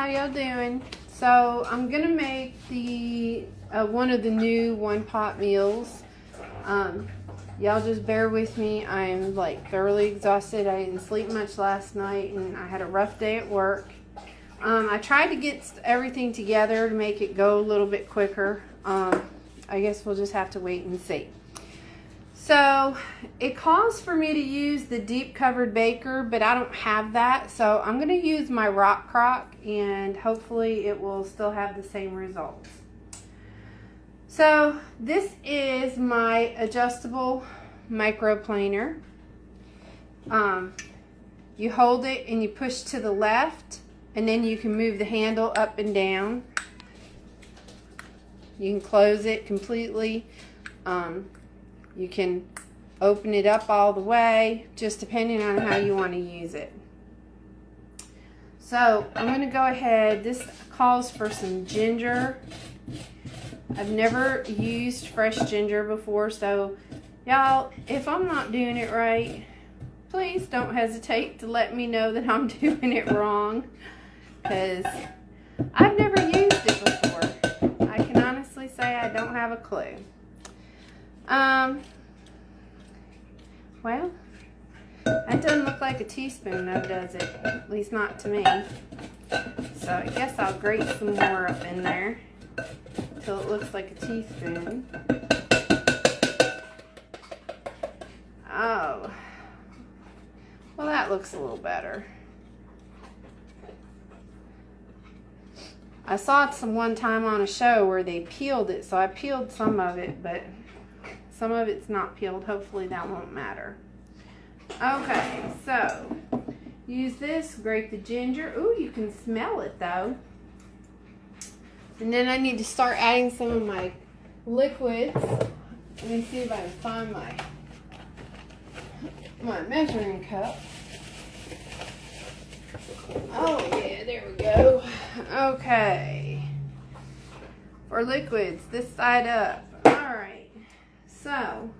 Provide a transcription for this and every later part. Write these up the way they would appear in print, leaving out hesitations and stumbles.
how y'all doing? So I'm gonna make the one of the new one-pot meals. Y'all just bear with me. I'm like thoroughly exhausted. I didn't sleep much last night and I had a rough day at work. I tried to get everything together to make it go a little bit quicker. I guess we'll just have to wait and see. So it calls for me to use the deep covered baker, but I don't have that. So I'm going to use my rock crock and hopefully it will still have the same results. So this is my adjustable microplaner. You hold it and you push to the left and then you can move the handle up and down. You can close it completely. You can open it up all the way, just depending on how you want to use it. So I'm going to go ahead. This calls for some ginger. I've never used fresh ginger before, so y'all, if I'm not doing it right, please don't hesitate to let me know that I'm doing it wrong, because I've never used it before. I can honestly say I don't have a clue. Well, that doesn't look like a teaspoon though, does it? At least not to me. So I guess I'll grate some more up in there until it looks like a teaspoon. Oh. Well, that looks a little better. I saw it one time on a show where they peeled it, so I peeled some of it, but some of it's not peeled. Hopefully that won't matter. Okay, so use this, grate the ginger. Ooh, you can smell it though. And then I need to start adding some of my liquids. Let me see if I can find my measuring cup. Oh yeah, there we go. Okay. For liquids, this side up. Alright. So,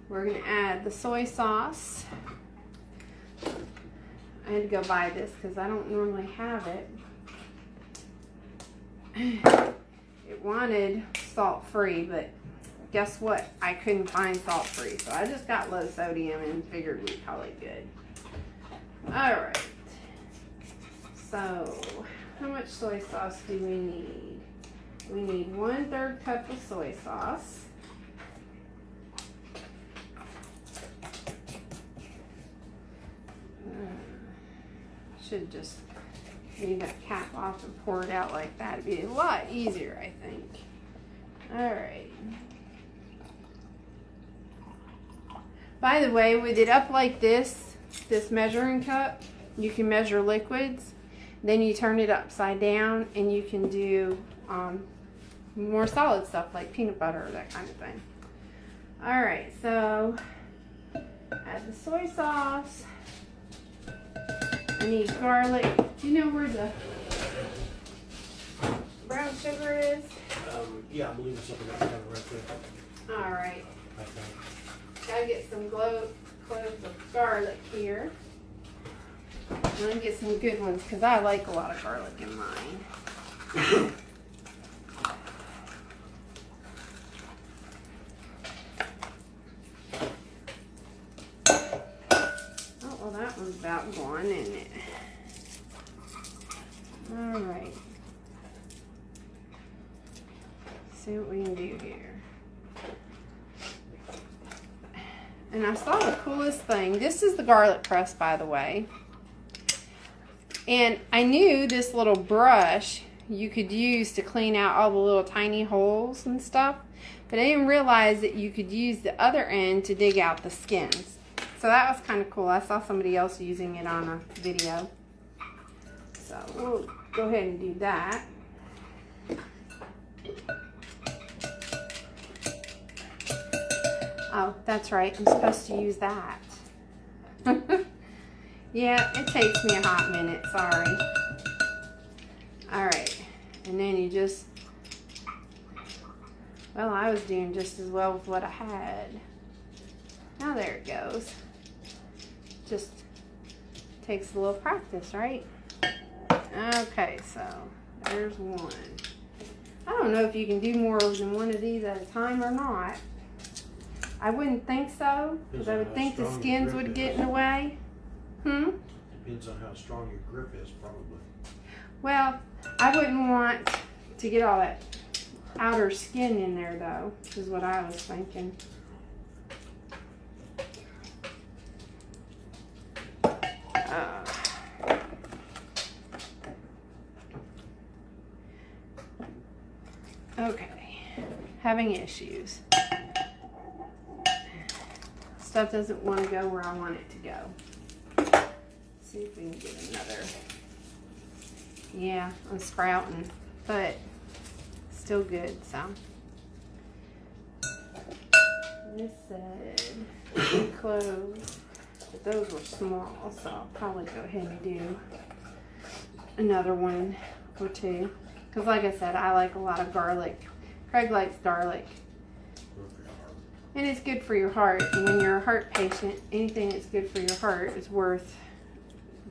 we're going to add the soy sauce. I had to go buy this because I don't normally have it. It wanted salt-free, but guess what? I couldn't find salt-free, so I just got low sodium and figured we'd call it good. Alright. So, how much soy sauce do we need? We need 1/3 cup of soy sauce. Should just leave that cap off and pour it out like that. It'd be a lot easier, I think. Alright. By the way, with it up like this measuring cup, you can measure liquids. Then you turn it upside down and you can do more solid stuff like peanut butter or that kind of thing. Alright, so add the soy sauce. I need garlic. Do you know where the brown sugar is? Yeah, I believe it's something that's kind of right there. Alright. Okay. Gotta get some cloves of garlic here. I'm gonna get some good ones because I like a lot of garlic in mine. Oh, well, that one's about gone, isn't it? Alright. See what we can do here. And I saw the coolest thing. This is the garlic press, by the way. And I knew this little brush you could use to clean out all the little tiny holes and stuff. But I didn't realize that you could use the other end to dig out the skins. So that was kind of cool. I saw somebody else using it on a video. So we'll go ahead and do that. Oh, that's right. I'm supposed to use that. Yeah, it takes me a hot minute. Sorry. Alright. And then you just... Well, I was doing just as well with what I had. Now there it goes. Just takes a little practice, right? Okay, so there's one. I don't know if you can do more than one of these at a time or not. I wouldn't think so, because I would think the skins would get in the way. Depends on how strong your grip is, probably. Well, I wouldn't want to get all that outer skin in there, though, is what I was thinking. Okay, having issues. Stuff doesn't want to go where I want it to go. Let's see if we can get another. Yeah, I'm sprouting, but still good, so. This said close, but those were small, so I'll probably go ahead and do another one or two. Because like I said, I like a lot of garlic. Craig likes garlic. And it's good for your heart. And when you're a heart patient, anything that's good for your heart is worth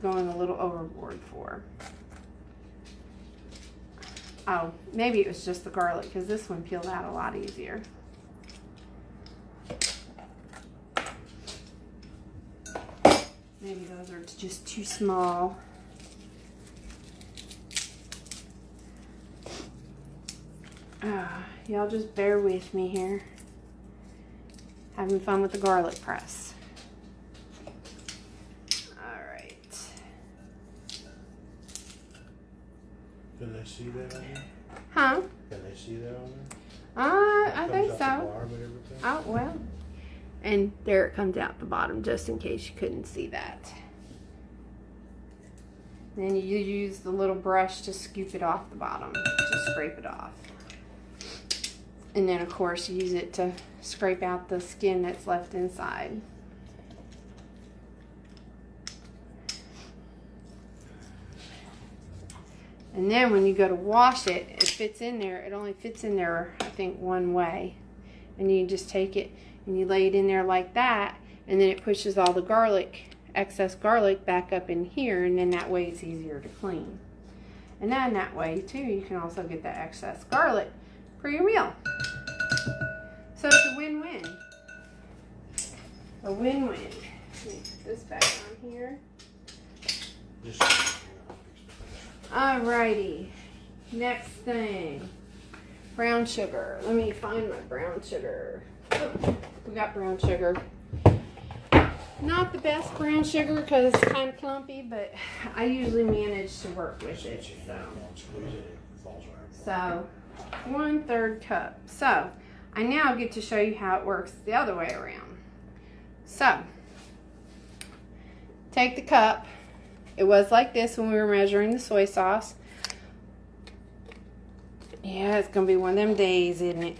going a little overboard for. Oh, maybe it was just the garlic, because this one peeled out a lot easier. Maybe those are just too small. Y'all just bear with me here. Having fun with the garlic press. Alright. Can they see that on there? Huh? Can they see that on there? I think Comes so. out the bottom and everything? Oh, well. And there it comes out the bottom, just in case you couldn't see that. Then you use the little brush to scoop it off the bottom, to scrape it off. And then, of course, use it to scrape out the skin that's left inside. And then when you go to wash it, it fits in there. It only fits in there, I think, one way. And you just take it and you lay it in there like that, and then it pushes all the garlic, excess garlic, back up in here, and then that way it's easier to clean. And then that way, too, you can also get that excess garlic for your meal. So it's a win-win. A win-win. Let me put this back on here. Alrighty. Next thing. Brown sugar. Let me find my brown sugar. Oh, we got brown sugar. Not the best brown sugar because it's kind of clumpy, but I usually manage to work with it. So 1/3 cup. So I now get to show you how it works the other way around. So take the cup. It was like this when we were measuring the soy sauce. Yeah, it's gonna be one of them days, isn't it?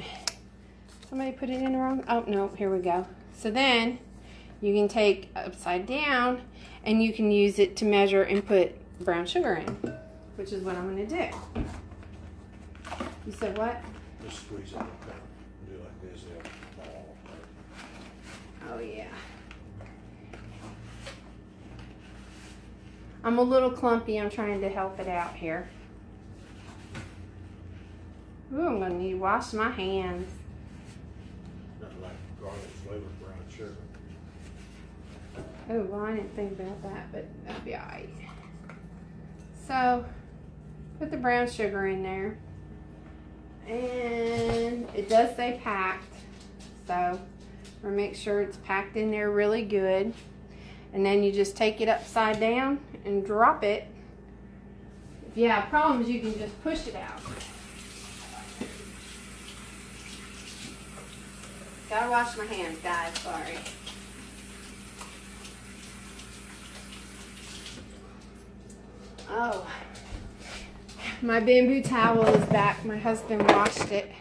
Somebody put it in wrong. Oh no, here we go. So then you can take upside down and you can use it to measure and put brown sugar in, which is what I'm gonna do. You said what? Just squeeze it like that. Do like this, they'll fall. Oh yeah. I'm a little clumpy. I'm trying to help it out here. Ooh, I'm gonna need to wash my hands. Nothing like garlic flavored brown sugar. Oh, well, I didn't think about that, but that'll be alright. So, put the brown sugar in there. And it does say packed. So, we'll make sure it's packed in there really good. And then you just take it upside down and drop it. If you have problems, you can just push it out. Gotta wash my hands, guys, sorry. Oh, my bamboo towel is back. My husband washed it.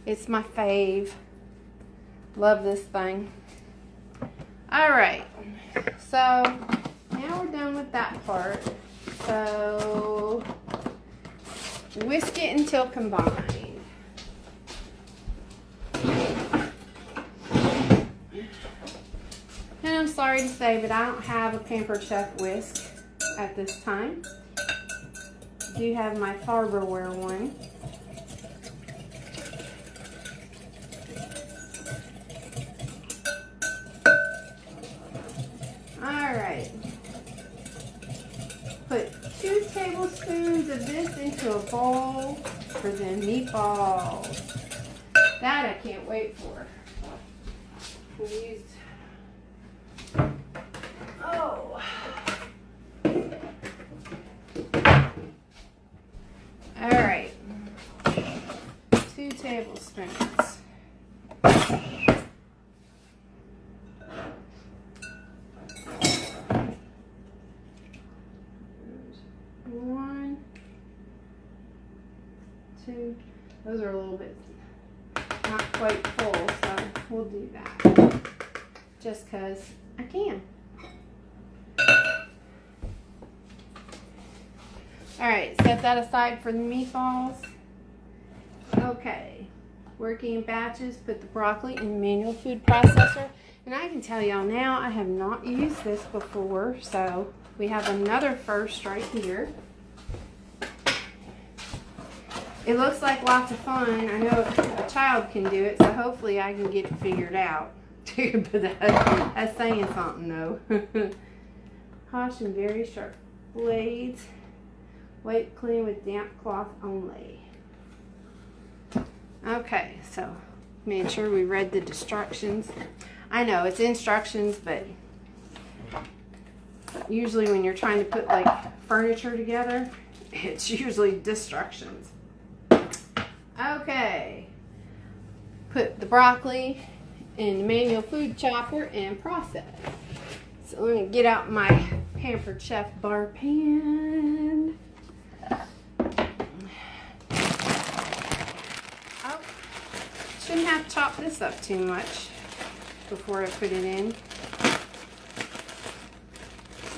It's my fave. Love this thing. All right, so now we're done with that part. So whisk it until combined. And I'm sorry to say, but I don't have a Pampered Chef whisk at this time. do have my Farberware one. Alright. Put 2 tablespoons of this into a bowl for the meatballs. That I can't wait for. We used. Oh. Alright. 2 tablespoons. One, 2. Those are a little bit not quite full, so we'll do that. Just because I can. Alright, set that aside for the meatballs. Okay, working in batches, put the broccoli in the manual food processor. And I can tell y'all now, I have not used this before, so we have another first right here. It looks like lots of fun. I know a child can do it, so hopefully I can get it figured out. But that's saying something, though. Harsh and very sharp blades. Wipe clean with damp cloth only. Okay, so made sure we read the instructions. I know it's instructions, but usually when you're trying to put like furniture together, it's usually instructions. Okay, put the broccoli in the manual food chopper and process. So let me get out my Pampered Chef bar pan. Oh, shouldn't have to chop this up too much before I put it in.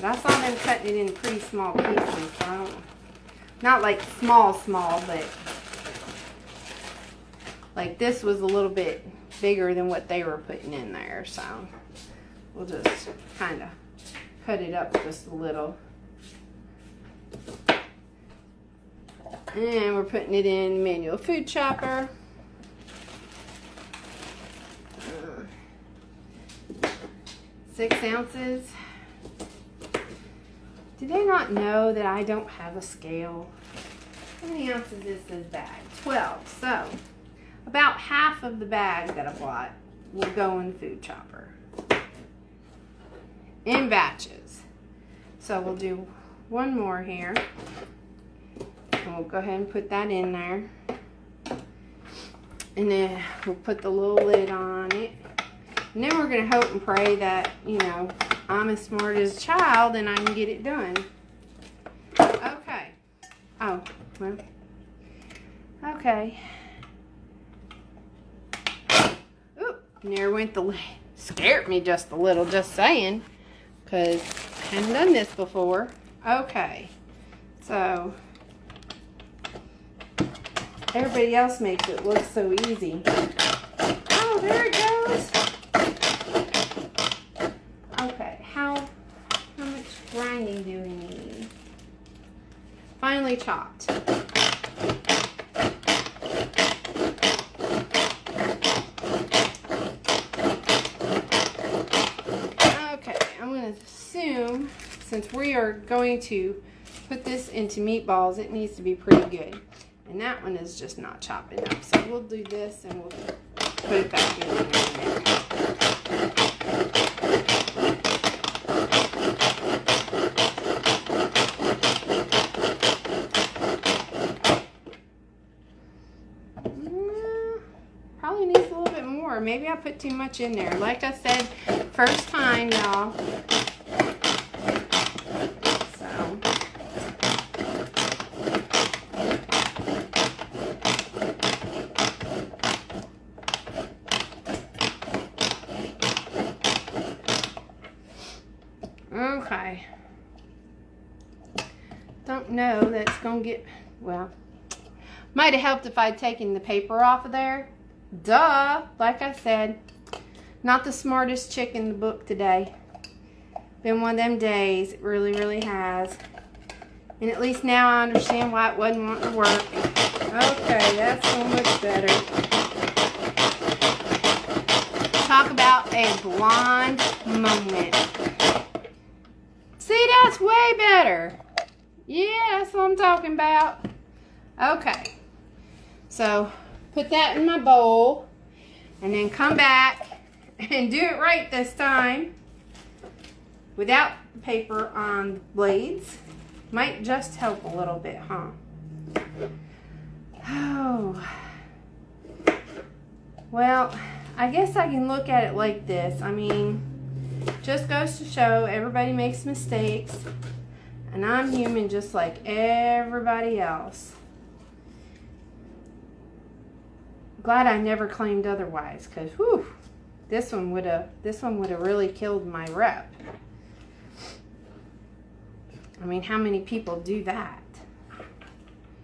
But I saw them cutting it in pretty small pieces, so I don't, not like small, but like this was a little bit bigger than what they were putting in there, so we'll just kind of cut it up just a little. And we're putting it in manual food chopper. 6 ounces. Do they not know that I don't have a scale? How many ounces is this bag? 12. So about half of the bag that I bought will go in the food chopper in batches. So we'll do one more here. And we'll go ahead and put that in there. And then we'll put the little lid on it. And then we're going to hope and pray that, you know, I'm as smart as a child and I can get it done. Okay. Oh, well. Okay. Oop, and there went the lid. Scared me just a little, just saying. Because I haven't done this before. Okay. So everybody else makes it look so easy. Oh, there it goes. Okay, how much grinding do we need? Finely chopped. Okay, I'm going to assume, since we are going to put this into meatballs, it needs to be pretty good. And that one is just not chopping up. So we'll do this and we'll put it back in there. Probably needs a little bit more. Maybe I put too much in there. Like I said, first time, y'all. Okay. Don't know that it's going to get, well, might have helped if I'd taken the paper off of there. Duh! Like I said, not the smartest chick in the book today. Been one of them days. It really, really has. And at least now I understand why it wasn't wanting to work. Okay, that's so much better. Talk about a blonde moment. See, that's way better. Yeah, that's what I'm talking about. Okay. So, put that in my bowl. And then come back and do it right this time. Without the paper on the blades. Might just help a little bit, huh? Oh. Well, I guess I can look at it like this. I mean, just goes to show everybody makes mistakes. And I'm human just like everybody else. Glad I never claimed otherwise, because whew, this one would have really killed my rep. I mean, how many people do that?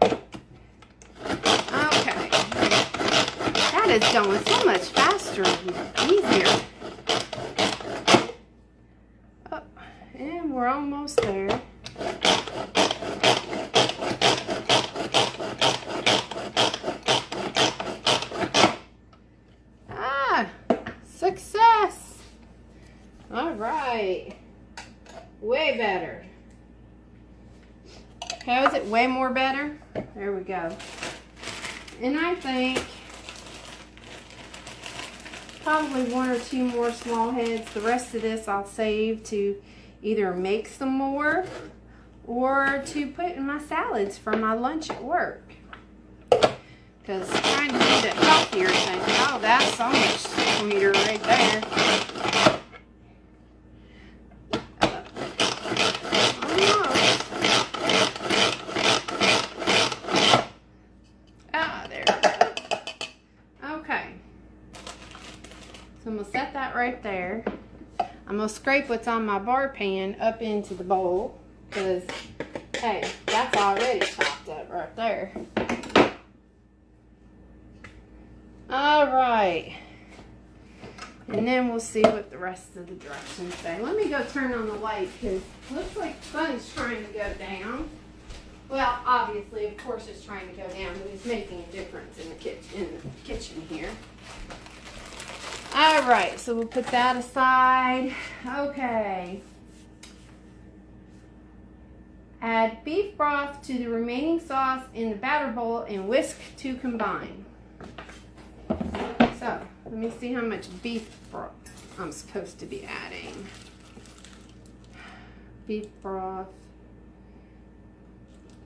Okay. That is going so much faster and easier. Oh, and we're almost there. Ah, success. All right. Way better. How is it? Way more better? There we go. And I think probably one or two more small heads. The rest of this I'll save to either make some more or to put in my salads for my lunch at work. Because trying to do that healthier thing, oh, that's so much sweeter right there. So I'm going to set that right there. I'm going to scrape what's on my bar pan up into the bowl. Because, hey, that's already chopped up right there. Alright. And then we'll see what the rest of the directions say. Let me go turn on the light because it looks like the sun's trying to go down. Well, obviously, of course it's trying to go down, but it's making a difference in the kitchen here. Alright, so we'll put that aside. Okay. Add beef broth to the remaining sauce in the batter bowl and whisk to combine. So, let me see how much beef broth I'm supposed to be adding. Beef broth.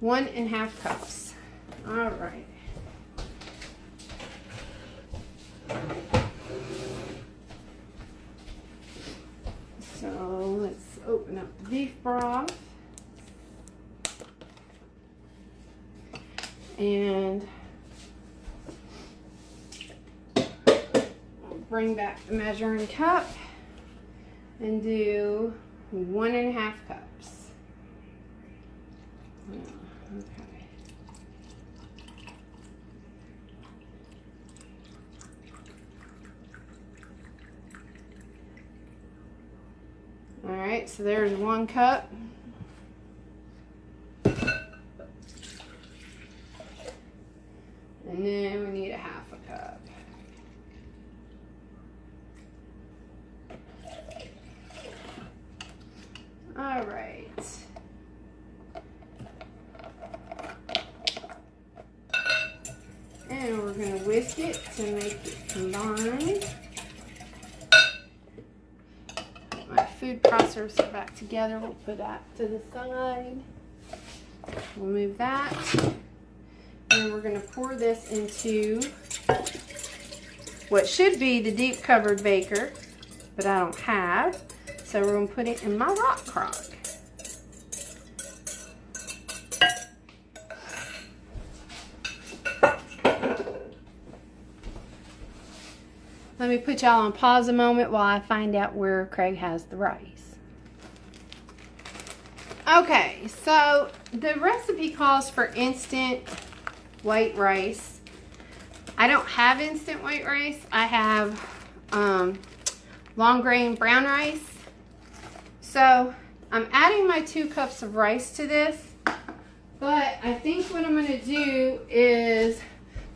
1.5 cups. Alright. So let's open up the beef broth and bring back the measuring cup and do 1.5 cups. Okay. All right, so there's 1 cup. And then we need 1/2 cup. All right. And we're going to whisk it to make it combine. My food processor back together. We'll put that to the side. We'll move that. And we're going to pour this into what should be the deep covered baker, but I don't have. So we're going to put it in my rock crock. Let me put y'all on pause a moment while I find out where Craig has the rice. Okay, so the recipe calls for instant white rice. I don't have instant white rice. I have long grain brown rice. So I'm adding my 2 cups of rice to this. But I think what I'm going to do is,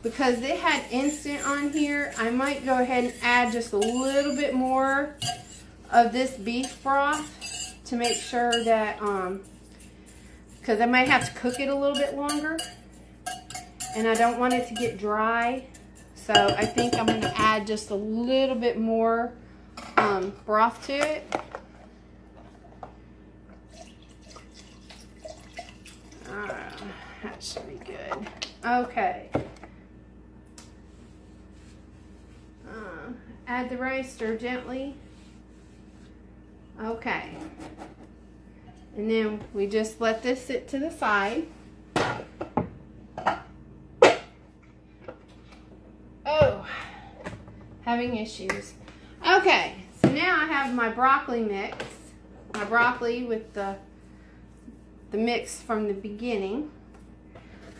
because they had instant on here, I might go ahead and add just a little bit more of this beef broth to make sure that, because I might have to cook it a little bit longer. And I don't want it to get dry. So I think I'm going to add just a little bit more broth to it. That should be good. Okay. Add the rice, stir gently. Okay. And then we just let this sit to the side. Oh, having issues. Okay, so now I have my broccoli mix. My broccoli with the mix from the beginning.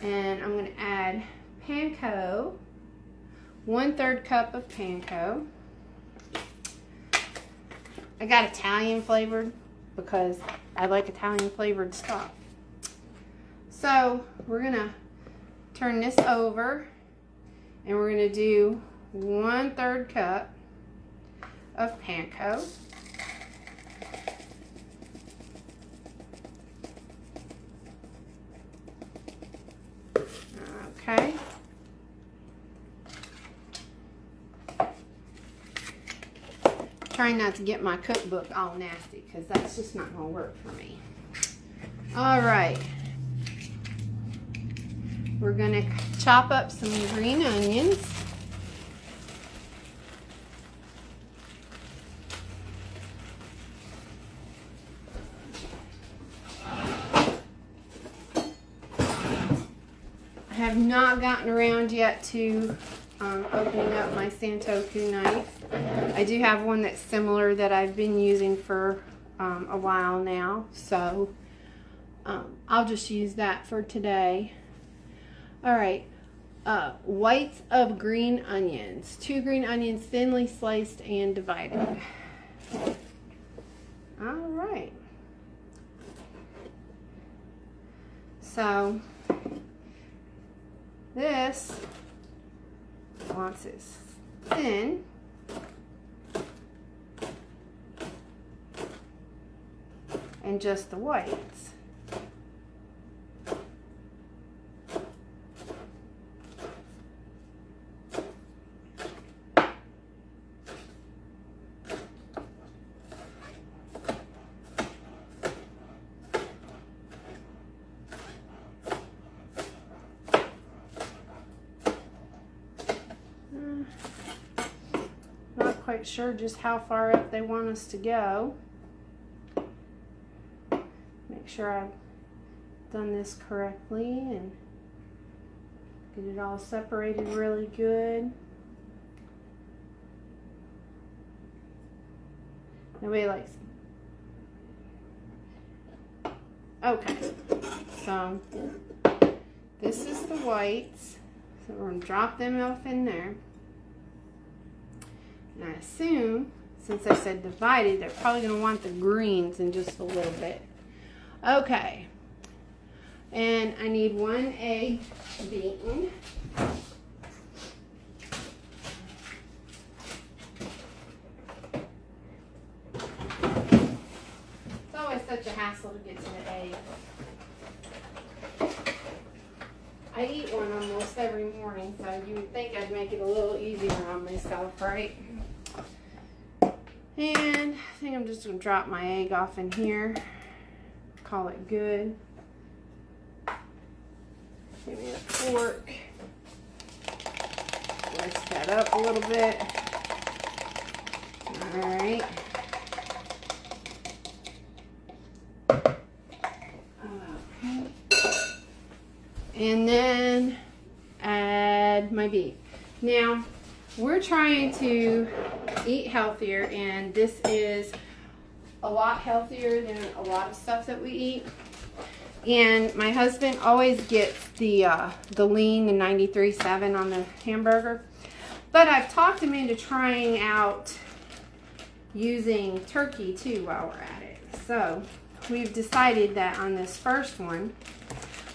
And I'm going to add panko, 1/3 cup of panko. I got Italian flavored because I like Italian flavored stuff. So we're going to turn this over and we're going to do 1/3 cup of panko. Okay. Trying not to get my cookbook all nasty because that's just not going to work for me. All right. We're going to chop up some green onions. I have not gotten around yet to opening up my Santoku knife. I do have one that's similar that I've been using for a while now, so I'll just use that for today. All right, whites of green onions. 2 green onions, thinly sliced and divided. All right. So this, once it's thin, and just the whites. Not quite sure just how far up they want us to go. Make sure I've done this correctly and get it all separated really good. Nobody likes it. Okay, so this is the whites. So we're going to drop them off in there. And I assume, since I said divided, they're probably going to want the greens in just a little bit. Okay. And I need 1 egg beaten. It's always such a hassle to get to the egg. I eat one almost every morning, so you would think I'd make it a little easier on myself, right? And I think I'm just going to drop my egg off in here. Call it good. Give me a fork. Whisk that up a little bit. Alright. Okay. And then add my beef. Now, we're trying to eat healthier, and this is a lot healthier than a lot of stuff that we eat. And my husband always gets the lean, the 93.7 on the hamburger. But I've talked him into trying out using turkey too while we're at it. So we've decided that on this first one,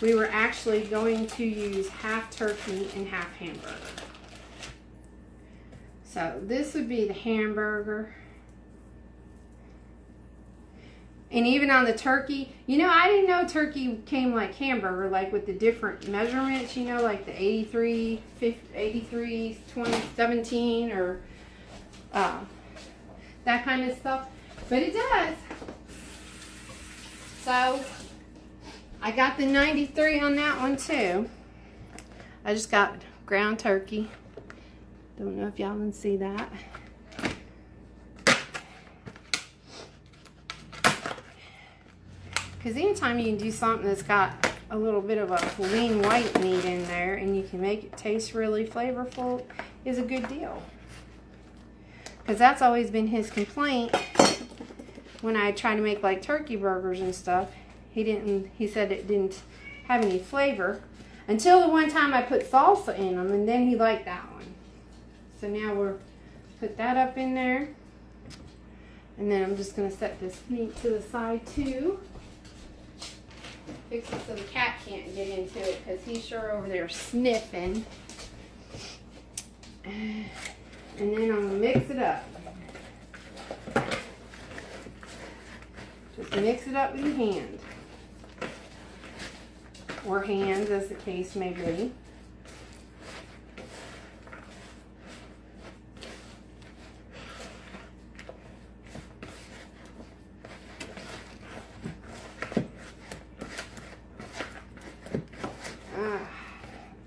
we were actually going to use half turkey and half hamburger. So this would be the hamburger. And even on the turkey, you know, I didn't know turkey came like hamburger, like with the different measurements, you know, like the 83, 50, 83, 20, 17, or that kind of stuff. But it does. So I got the 93 on that one too. I just got ground turkey. Don't know if y'all can see that. Because anytime you can do something that's got a little bit of a lean white meat in there and you can make it taste really flavorful is a good deal. Because that's always been his complaint when I try to make like turkey burgers and stuff. He said it didn't have any flavor until the one time I put salsa in them, and then he liked that one. So now we'll put that up in there. And then I'm just going to set this meat to the side too. Fix it so the cat can't get into it because he's sure over there sniffing. And then I'm going to mix it up. Just mix it up with your hand. Or hands, as the case may be.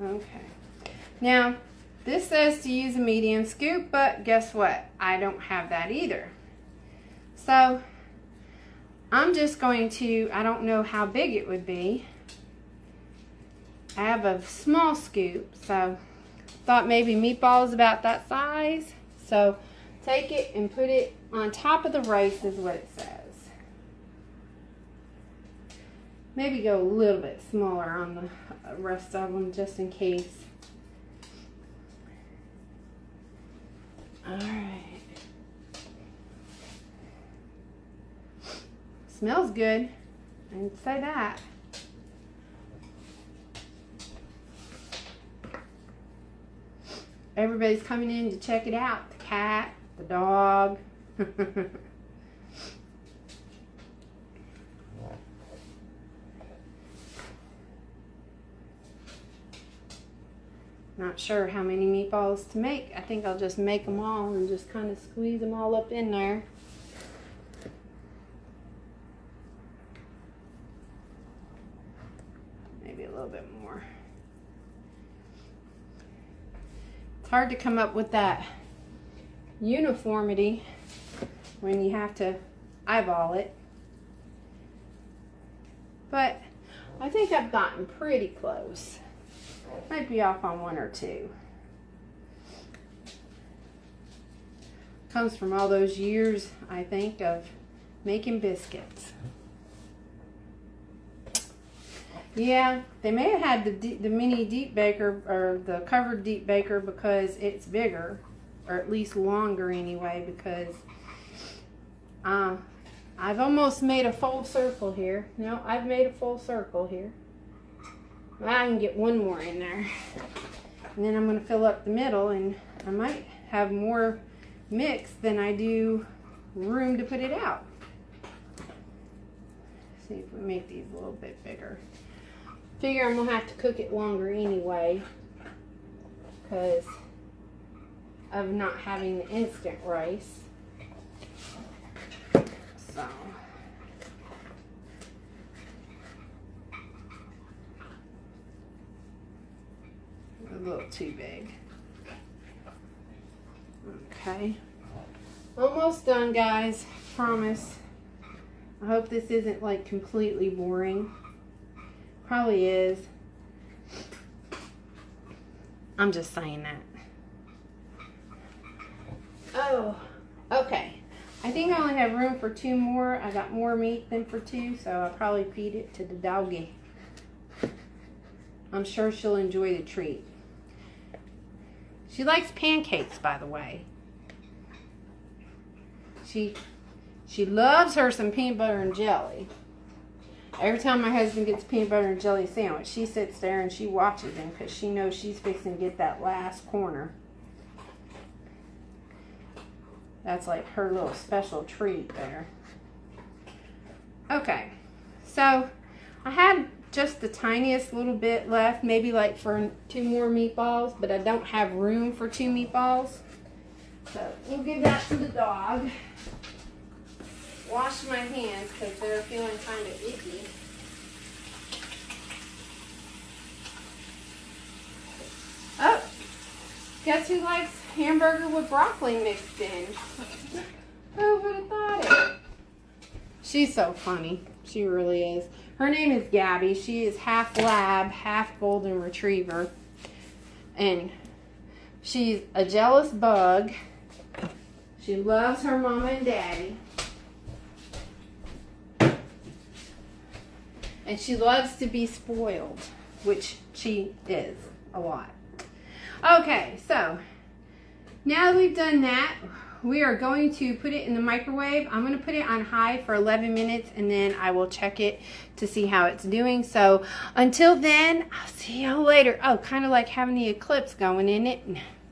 Okay. Now, this says to use a medium scoop, but guess what? I don't have that either. So, I'm just going to, I don't know how big it would be. I have a small scoop, so thought maybe meatballs about that size. So, take it and put it on top of the rice is what it says. Maybe go a little bit smaller on the rest of them just in case. Alright. Smells good. I didn't say that. Everybody's coming in to check it out. The cat, the dog. Not sure how many meatballs to make. I think I'll just make them all and just kind of squeeze them all up in there. Maybe a little bit more. It's hard to come up with that uniformity when you have to eyeball it. But I think I've gotten pretty close. Might be off on one or two. Comes from all those years, I think, of making biscuits. Yeah, they may have had the mini deep baker or the covered deep baker because it's bigger, or at least longer anyway. Because I've almost made a full circle here. No, I've made a full circle here. I can get one more in there. And then I'm going to fill up the middle, and I might have more mix than I do room to put it out. See if we make these a little bit bigger. Figure I'm going to have to cook it longer anyway because of not having the instant rice. So a little too big. Okay. Almost done, guys. Promise. I hope this isn't like completely boring. Probably is. I'm just saying that. Oh, okay. I think I only have room for two more. I got more meat than for two, so I'll probably feed it to the doggy. I'm sure she'll enjoy the treat. She likes pancakes, by the way. She loves her some peanut butter and jelly. Every time my husband gets a peanut butter and jelly sandwich, she sits there and she watches him because she knows she's fixing to get that last corner. That's like her little special treat there. Okay, so I had just the tiniest little bit left, maybe like for 2 more meatballs, but I don't have room for 2 meatballs. So we'll give that to the dog. Wash my hands because they're feeling kind of icky. Oh, guess who likes hamburger with broccoli mixed in? Who would have thought it? She's so funny. She really is. Her name is Gabby. She is half lab, half golden retriever. And she's a jealous bug. She loves her mama and daddy. And she loves to be spoiled, which she is a lot. Okay, so now that we've done that, we are going to put it in the microwave. I'm going to put it on high for 11 minutes and then I will check it to see how it's doing. So until then, I'll see y'all later. Oh, kind of like having the eclipse going in it.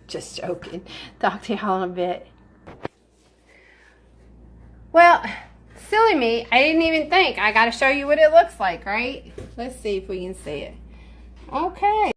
Just joking. Talk to y'all in a bit. Well, silly me, I didn't even think. I got to show you what it looks like, right? Let's see if we can see it. Okay.